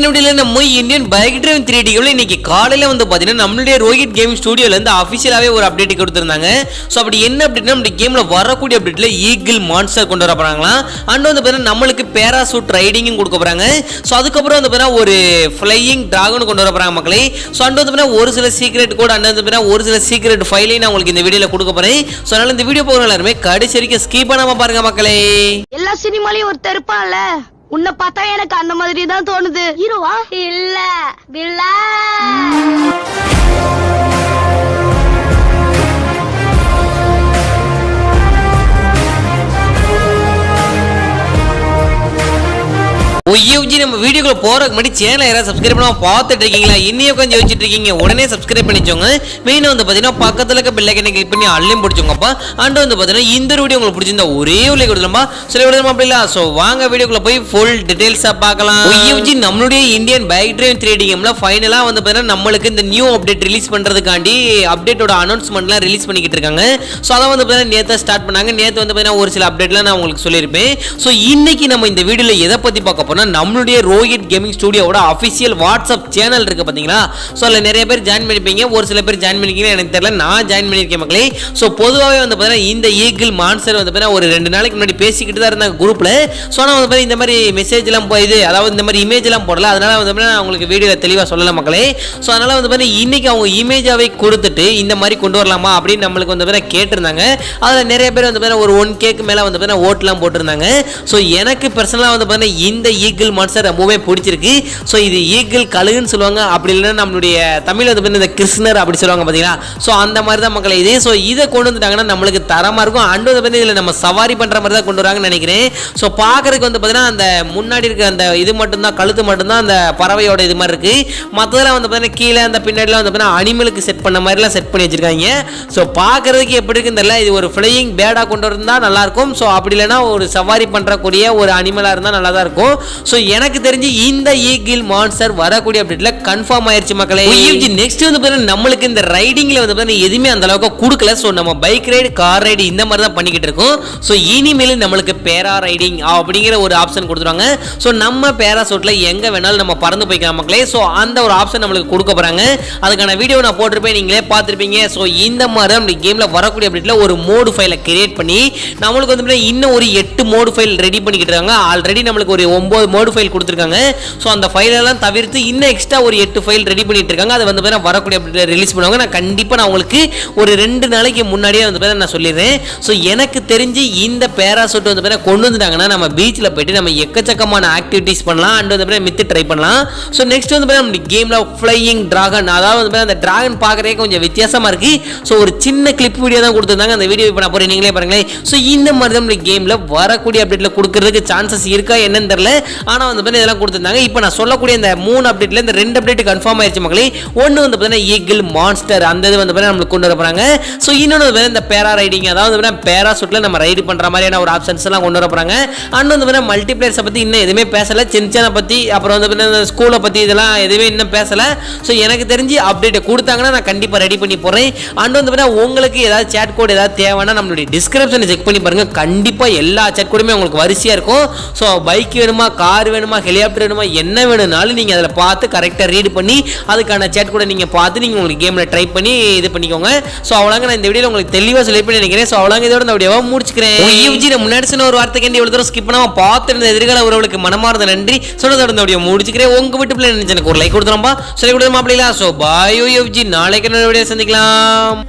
இன்னொரு நம்ம Indian bike drive 3D கேம்ல இன்னைக்கு காலையில வந்து பாத்தீங்கன்னா நம்மளுடைய ரோஹித் கேம் ஸ்டுடியோல இருந்து அபிஷியலாவே ஒரு அப்டேட் கொடுத்திருந்தாங்க. சோ அப்படி என்ன அப்டேட்னா நம்ம கேம்ல வரக்கூடிய அப்டேட்ல ஈகிள் மான்ஸ்டர் கொண்டு வர போறாங்களா, அண்ட் வந்து பாத்தீங்கன்னா நம்மளுக்கு பேராசூட் ரைடிங்கும் கொடுக்க போறாங்க. சோ அதுக்கப்புறம் வந்து பாத்தீங்கன்னா ஒரு ஃப்ளையிங் டிராகன் கொண்டு வர போறாங்க மக்களே. சோ அண்ட் வந்து பாத்தீங்கன்னா ஒரு சில சீக்ரெட் கோட் அண்ட் வந்து பாத்தீங்கன்னா ஒரு சில சீக்ரெட் ஃபைலையும் நான் உங்களுக்கு இந்த வீடியோல கொடுக்க போறேன். சோ அதனால இந்த வீடியோ போகிற எல்லாருமே கடைசி வரைக்கும் ஸ்கிப் பண்ணாம பாருங்க மக்களே. எல்லா சினிமாலயும் ஒரு தெருப்பான்ல, உன்னை பார்த்தா எனக்கு அந்த மாதிரி தான் தோணுது. ஹீரோவா இல்ல வில்லா. நம்ம வீடியோக்குள்ள போறதுக்கு முன்னாடி சேனலை யாராவது சப்ஸ்கிரைப் பண்ணாம பார்த்துட்டு இருக்கீங்களா? இன்னையும் கொஞ்சம் யோசிச்சுட்டு இருக்கீங்க, உடனே சப்ஸ்கிரைப் பண்ணிச்சோங்க. மெயினா வந்து பாத்தீங்கன்னா பக்கத்துல இருக்க பெல் ஐகானை கிளிக் பண்ணி அள்ளியும் பிடிச்சோங்கப்பா. அண்ட் வந்து பாத்தீங்கன்னா இந்த வீடியோ உங்களுக்கு பிடிச்சிருந்தா ஒரே ஒரு லைக் கொடுத்துருமா, சில விடுதமா அப்படி இல்ல. சோ வாங்க வீடியோக்குள்ள போய் ஃபுல் டீடைல்ஸா பார்க்கலாம். நம்மளுடைய இந்தியன் பைக் டிரைவ் 3D கேம்ல ஃபைனலா வந்து பாத்தீங்கன்னா நம்மளுக்கு இந்த நியூ அப்டேட் ரிலீஸ் பண்றதுக்காண்டி அப்டேட்டோட அனௌன்ஸ்மெண்ட்லாம் ரிலீஸ் பண்ணிக்கிட்டு இருக்காங்க. சோ அத வந்து பாத்தீங்கன்னா நேத்து ஸ்டார்ட் பண்ணாங்க. நேத்து வந்து பாத்தீங்கன்னா ஒரு சில அப்டேட்லாம் நான் உங்களுக்கு சொல்லியிருப்பேன். சோ இன்னைக்கு நம்ம இந்த வீடியோல எதை பத்தி பார்க்க போறோம்னா நம்மளுடைய ரோஹித் கேமிங் ஸ்டுடியோவோட அபிஷியல் வாட்ஸ்அப் சேனல் இருக்கு பாத்தீங்களா. சோ அதுல நிறைய பேர் ஜாயின் பண்ணிருப்பீங்க, ஒரு சில பேர் ஜாயின் பண்ணிருக்கீங்க எனக்கு தெரியல, நான் ஜாயின் பண்ணிருக்கேன் மக்களே. சோ பொதுவாகவே வந்து பாத்தீங்கன்னா இந்த ஈகிள் மான்ஸ்டர் வந்து பாத்தீங்கன்னா ஒரு 2 நாளைக்கு முன்னாடி பேசிக்கிட்டு தான் இருந்தாங்க குரூப்ல. சோ நான் வந்து பாத்தீங்கன்னா இந்த மாதிரி மெசேஜ் எல்லாம் போயிது, அதாவது இந்த மாதிரி இமேஜ் எல்லாம் போடல, அதனால வந்து பாத்தீங்கன்னா உங்களுக்கு வீடியோல தெளிவா சொல்லல மக்களே. சோ அதனால வந்து பாத்தீங்கன்னா இன்னைக்கு அவங்க இமேஜாவே கொடுத்துட்டு இந்த மாதிரி கொண்டு வரலாமா அப்படின்னு நம்மளுக்கு வந்து பாத்தீங்கன்னா கேட்டிருந்தாங்க. அதுல நிறைய பேர் வந்து பாத்தீங்கன்னா ஒரு 1K மேல வந்து பாத்தீங்கன்னா ஓட்லாம் போட்டிருந்தாங்க. சோ எனக்கு பர்சனலா வந்து பாத்தீங்கன்னா இந்த ஈகிள் மான்ஸ்டர் ரொம்பவே பிடிச்சிருக்கு. சோ இது ஈகிள் கழுகுன்னு சொல்லுவாங்க, அப்படி இல்லைன்னா நம்மளுடைய தமிழ்ல வந்து இந்த கிருஷ்ணர் அப்படி சொல்லுவாங்க பாத்தீங்களா. சோ அந்த மாதிரி தான் மக்களே இது. சோ இதை கொண்டு வந்துட்டாங்கன்னா நம்மளுக்கு தரமா இருக்கும். அண்ட் வந்து இதுல நம்ம சவாரி பண்ற மாதிரி தான் கொண்டு வராங்கன்னு நினைக்கிறேன். சோ பாக்குறதுக்கு வந்து பாத்தீங்கன்னா அந்த முன்னாடி இருக்க அந்த இது மட்டும் தான், கழுத்து மட்டும் தான் அந்த பறவையோட இது மாதிரி இருக்கு. மத்ததெல்லாம் வந்து பாத்தீங்கன்னா கீழே அந்த பின்னாடிலாம் வந்து பாத்தீங்கன்னா அனிமலுக்கு செட் பண்ண மாதிரிலாம் செட் பண்ணி வச்சிருக்காங்க. சோ பாக்குறதுக்கு எப்படி இருக்குன்னு தெரியல. இது ஒரு ஃப்ளையிங் பேர்டா கொண்டு வந்தா நல்லா இருக்கும். சோ அப்படி இல்லைன்னா ஒரு சவாரி பண்றக்கூடிய ஒரு அனிமலா இருந்தா நல்லா தான் இருக்கும். சோ எனக்கு தெரிஞ்சு இந்த ஈகிள் மான்ஸ்டர் வரக்கூடிய அப்டேட்ல கன்ஃபார்ம் ஆயிருச்சு மக்களே. நெக்ஸ்ட் வந்து பாத்தீங்கன்னா நம்மளுக்கு இந்த ரைடிங்ல வந்து பாத்தீங்கன்னா எதுவுமே அந்த அளவுக்கு கொடுக்கல. சோ நம்ம பைக் ரைடு, கார் ரைடு இந்த மாதிரி தான் பண்ணிக்கிட்டு இருக்கோம். சோ இனிமேல் நம்மளுக்கு பேரா ரைடிங் அப்படிங்கிற ஒரு ஆப்ஷன் கொடுத்துருவாங்க. சோ நம்ம பேராசூட்ல எங்க வேணாலும் நம்ம பறந்து போய்க்கலாம் மக்களே. சோ அந்த ஒரு ஆப்ஷன் நம்மளுக்கு கொடுக்க போறாங்க. அதுக்கான வீடியோ நான் போட்டிருப்பேன், நீங்களே பார்த்திருப்பீங்க. சோ இந்த மாதிரி தான் நம்ம கேம்ல வரக்கூடிய அப்டேட்ல ஒரு மோடு ஃபைலை கிரியேட் பண்ணி நம்மளுக்கு வந்து இன்னும் ஒரு 8 மோடு ஃபைல் ரெடி பண்ணிக்கிட்டு இருக்காங்க. ஆல்ரெடி நம்மளுக்கு ஒரு 9 மோடு ஃபைல் கொடுத்துருக்காங்க. சோ அந்த ஃபைல் எல்லாம் தவிர்த்து இன்னும் எக்ஸ்ட்ரா ஒரு 8 ஃபைல் ரெடி பண்ணிட்டு இருக்காங்க. அது வந்து வரக்கூடிய அப்டேட்ல ரிலீஸ் பண்ணுவாங்க. நான் கண்டிப்பா நான் உங்களுக்கு ஒரு 2 நாளைக்கு முன்னாடியே வந்து நான் சொல்லிடுறேன். சோ எனக்கு தெரிஞ்சு இந்த பேராசூட் வந்து கொண்டு வந்துட்டாங்கன்னா நம்ம பீச்ல போயிட்டு நம்ம எக்கச்சக்கமான ஆக்டிவிட்டிஸ் பண்ணலாம். அண்ட் வந்து மித்து ட்ரை பண்ணலாம். சோ நெக்ஸ்ட் வந்து நம்ம கேம்ல ஃப்ளையிங் டிராகன், அதாவது வந்து அந்த டிராகன் பார்க்கறதுக்கு கொஞ்சம் வித்தியாசமா இருக்கு. சோ ஒரு சின்ன கிளிப் வீடியோ தான் கொடுத்திருந்தாங்க. அந்த வீடியோ இப்ப நான் போறேன், நீங்களே பாருங்களேன். சோ இந்த மாதிரி தான் நம்ம கேம்ல வரக்கூடிய அப்டேட்ல கொடுக்கிறதுக்கு சான்சஸ் இருக்கா என்னன்னு தெரியல. ஆனா வந்து இதெல்லாம் கொடுத்திருந்தாங்க. இப்போ நான் சொல்லக்கூடிய இந்த 3 அப்டேட்ல இந்த 2 அப்டேட் கன்ஃபார்ம் ஆயிருச்சு மக்களே. ஒன்னு வந்து பாத்தீங்கன்னா ஈகிள் மான்ஸ்டர், அந்த இது வந்து பாத்தீங்கன்னா நமக்கு கொண்டு வர போறாங்க. சோ இன்னொன்னு வந்து இந்த பேரா ரைடிங், அதாவது வந்து பேராசூட்ல நம்ம ரைடு பண்ற மாதிரியான ஒரு ஆப்ஷன்ஸ் எல்லாம் கொண்டு வர போறாங்க. அண்ட் வந்து பாத்தீங்கன்னா மல்டிபிளேயர்ஸ் பத்தி இன்னும் எதுவுமே பேசல. சின்ன பத்தி, அப்புறம் வந்து பாத்தீங்கன்னா ஸ்கூலை பத்தி இதெல்லாம் எதுவுமே இன்னும் பேசல. சோ எனக்கு தெரிஞ்சு அப்டேட் கொடுத்தாங்கன்னா நான் கண்டிப்பா ரெடி பண்ணி போறேன். அண்ட் வந்து பாத்தீங்கன்னா உங்களுக்கு ஏதாவது சேட் கோட் ஏதாவது தேவைன்னா நம்மளுடைய டிஸ்கிரிப்ஷனை செக் பண்ணி பாருங்க. கண்டிப்பா எல்லா சேட் கோடுமே உங்களுக்கு வரிசையா இருக்கும். சோ பைக் வேணுமா, கார் வேணுமா, ஹெலிகாப்டர் வேணுமா, என்ன வேணும்னாலும் நீங்க அதில் பார்த்து கரெக்டாக ரீட் பண்ணி அதுக்கான சேட் கூட நீங்க பார்த்து நீங்க உங்களுக்கு கேம்ல ட்ரை பண்ணி இது பண்ணிக்கோங்க. ஸோ அவ்வளோங்க, நான் இந்த வீடியோ உங்களுக்கு தெளிவாக சொல்லி பண்ணி நினைக்கிறேன். ஸோ அவ்வளோங்க, இதோட இந்த வீடியோவை முடிச்சுக்கிறேன். முன்னாடி சொன்ன ஒரு வார்த்தைக்கு இவ்வளோ தூரம் ஸ்கிப் பண்ணாம பார்த்துருந்த எதிர்கால உறவுகளுக்கு மனமார்ந்த நன்றி. சொன்னதோட இந்த வீடியோ முடிச்சுக்கிறேன். உங்க வீட்டு பிள்ளை நினைச்சு எனக்கு ஒரு லைக் கொடுத்துரும்பா, சொல்லி கொடுத்துருமா அப்படிங்களா. ஸோ பாய் யோஜி, நாளைக்கு வீடியோ சந்திக்கலாம்.